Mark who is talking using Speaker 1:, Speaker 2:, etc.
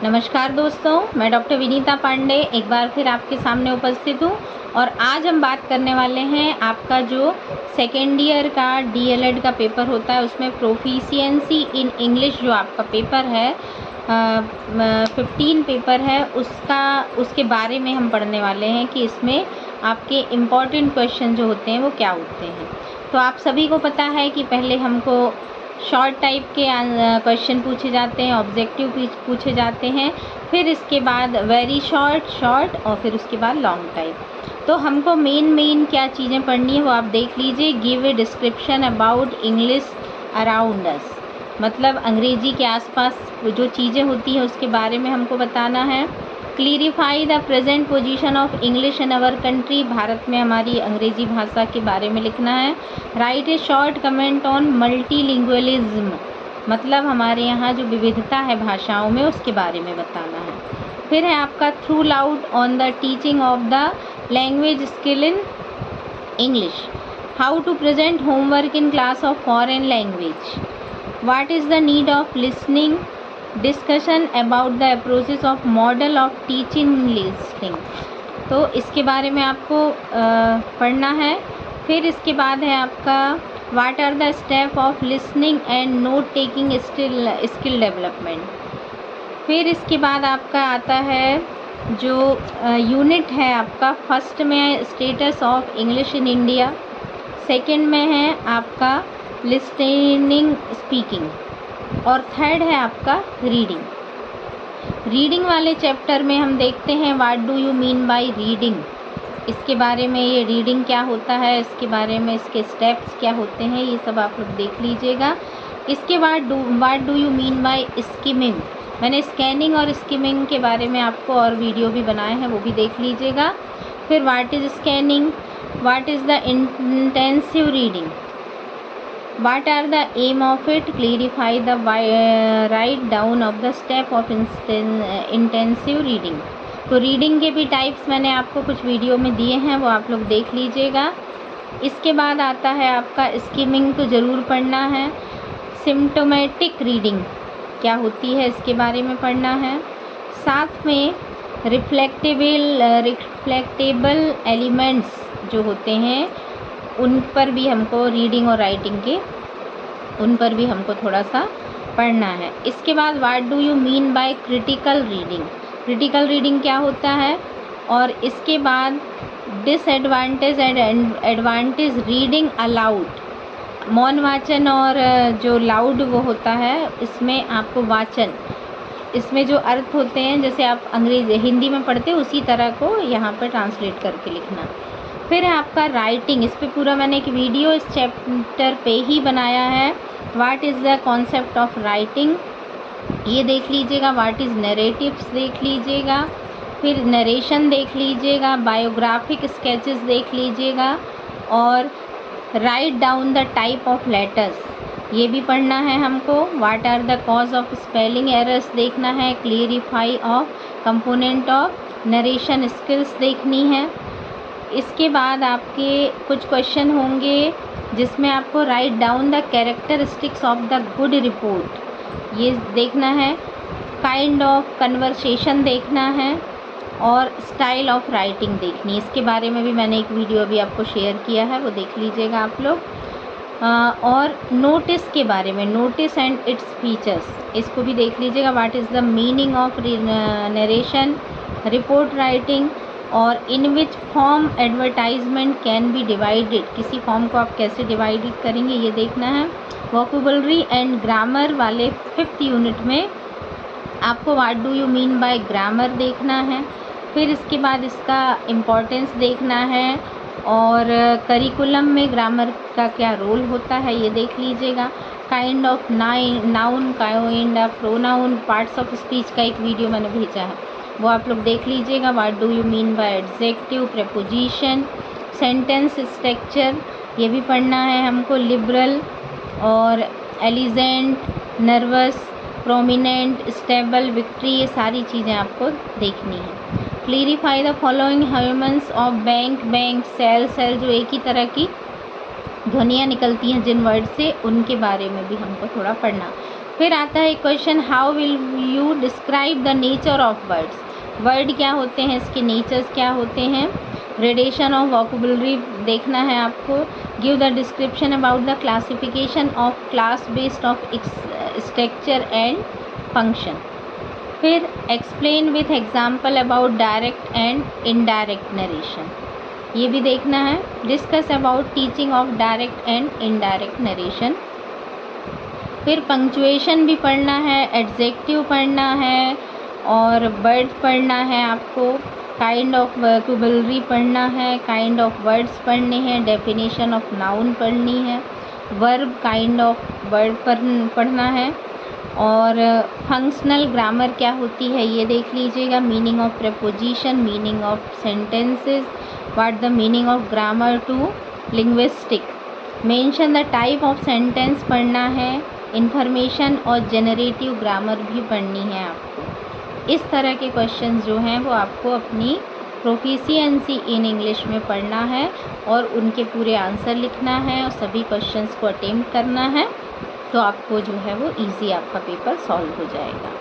Speaker 1: नमस्कार दोस्तों, मैं डॉक्टर विनीता पांडे एक बार फिर आपके सामने उपस्थित हूँ और आज हम बात करने वाले हैं आपका जो सेकेंड ईयर का डीएलएड का पेपर होता है उसमें प्रोफिशिएंसी इन इंग्लिश जो आपका पेपर है 15 पेपर है उसके बारे में हम पढ़ने वाले हैं कि इसमें आपके इम्पॉर्टेंट क्वेश्चन जो होते हैं वो क्या होते हैं। तो आप सभी को पता है कि पहले हमको शॉर्ट टाइप के क्वेश्चन पूछे जाते हैं, ऑब्जेक्टिव पूछे जाते हैं, फिर इसके बाद वेरी शॉर्ट और फिर उसके बाद लॉन्ग टाइप। तो हमको मेन क्या चीज़ें पढ़नी है वो आप देख लीजिए। Give a description about English around us, मतलब अंग्रेजी के आसपास जो चीज़ें होती हैं उसके बारे में हमको बताना है। Clarify the present position of English in our country, Bharat में हमारी अंग्रेजी भाषा के बारे में लिखना है। Right A short comment on multilingualism, मतलब हमारे यहाँ जो विविधता है भाषाओं में उसके बारे में बताना है। फिर है आपका throughout on the teaching of the language skill in English, how to present homework in class of foreign language, what is the need of listening, discussion about the approaches of model of teaching listening. तो इसके बारे में आपको पढ़ना है। फिर इसके बाद है आपका what are the step of listening and note taking skill development. फिर इसके बाद आपका आता है जो यूनिट है आपका, फर्स्ट में status of English in India, second में है आपका लिसनिंग स्पीकिंग और थर्ड है आपका रीडिंग वाले चैप्टर में हम देखते हैं what do you mean by reading, इसके बारे में, ये रीडिंग क्या होता है, इसके बारे में इसके स्टेप्स क्या होते हैं, ये सब आप लोग देख लीजिएगा। इसके बाद what do you mean bye skimming, मैंने स्कैनिंग और स्किमिंग के बारे में आपको और वीडियो भी बनाए हैं, वो भी देख लीजिएगा। फिर what is scanning, what is the intensive reading, what are the aim of it, clarify the write down of the step of intensive reading। तो रीडिंग के भी टाइप्स मैंने आपको कुछ वीडियो में दिए हैं, वो आप लोग देख लीजिएगा। इसके बाद आता है आपका स्किमिंग, तो ज़रूर पढ़ना है। सिम्टोमेटिक रीडिंग क्या होती है इसके बारे में पढ़ना है। साथ में रिफ्लेक्टेबल एलिमेंट्स जो होते हैं उन पर भी हमको रीडिंग और राइटिंग के उन पर भी हमको थोड़ा सा पढ़ना है। इसके बाद what do you mean bye critical reading क्या होता है, और इसके बाद disadvantage and advantage reading allowed, मौन वाचन और जो लाउड वो होता है इसमें आपको वाचन, इसमें जो अर्थ होते हैं जैसे आप हिंदी में पढ़ते हो उसी तरह को यहाँ पर ट्रांसलेट करके लिखना। फिर है आपका राइटिंग, इस पे पूरा मैंने एक वीडियो इस चैप्टर पे ही बनाया है। What is the concept of writing, ये देख लीजिएगा। व्हाट इज़ नरेटिव्स देख लीजिएगा, फिर नरेशन देख लीजिएगा, बायोग्राफिक स्केचेस देख लीजिएगा, और write down the type of letters ये भी पढ़ना है हमको। What are the cause of spelling errors देखना है। Clarify of component of narration skills देखनी है। इसके बाद आपके कुछ क्वेश्चन होंगे जिसमें आपको right down the characteristics of the good report ये देखना है। काइंड ऑफ कन्वर्सेशन देखना है और स्टाइल ऑफ राइटिंग देखनी है। इसके बारे में भी मैंने एक वीडियो अभी आपको शेयर किया है, वो देख लीजिएगा आप लोग। और नोटिस के बारे में, नोटिस एंड इट्स फीचर्स, इसको भी देख लीजिएगा। What is the meaning of narration, report writing, और in which form advertisement can be divided, किसी फॉर्म को आप कैसे डिवाइडेड करेंगे ये देखना है। वोकेबुलरी एंड ग्रामर वाले 5th यूनिट में आपको what do you mean bye grammar देखना है। फिर इसके बाद इसका इम्पोर्टेंस देखना है और करिकुलम में ग्रामर का क्या रोल होता है ये देख लीजिएगा। Kind of noun, kind of pronoun, parts of speech का एक वीडियो मैंने भेजा है, वो आप लोग देख लीजिएगा। What do you mean by adjective, preposition, sentence structure ये भी पढ़ना है हमको। लिबरल और elegant, nervous, prominent, stable, victory, ये सारी चीज़ें आपको देखनी है। Clarify the following humans of bank, cell जो एक ही तरह की ध्वनियाँ निकलती हैं जिन वर्ड से, उनके बारे में भी हमको थोड़ा पढ़ना। फिर आता है question, how will you describe the nature of words. Word क्या होते हैं, इसके नेचर्स क्या होते हैं। ग्रेडेशन ऑफ वोकैबुलरी देखना है आपको। Give the description about the classification of class based of structure and function. फिर explain with example about direct and indirect narration, ये भी देखना है। Discuss about teaching of direct and indirect narration. फिर punctuation भी पढ़ना है, एडजेक्टिव पढ़ना है और वर्ड पढ़ना है आपको। काइंड ऑफ वोकैबुलरी पढ़ना है, काइंड ऑफ वर्ड्स पढ़ने हैं, डेफिनेशन ऑफ नाउन पढ़नी है, वर्ब काइंड ऑफ वर्ड पढ़ना है और फंक्शनल ग्रामर क्या होती है ये देख लीजिएगा। Meaning of preposition, meaning of sentences, what the meaning of grammar to linguistic. Mention the type of sentence पढ़ना है। इन्फॉर्मेशन और जेनरेटिव ग्रामर भी पढ़नी है आपको। इस तरह के क्वेश्चंस जो हैं वो आपको अपनी प्रोफिशिएंसी इन इंग्लिश में पढ़ना है और उनके पूरे आंसर लिखना है और सभी क्वेश्चंस को अटेम्प्ट करना है, तो आपको जो है वो इजी आपका पेपर सॉल्व हो जाएगा।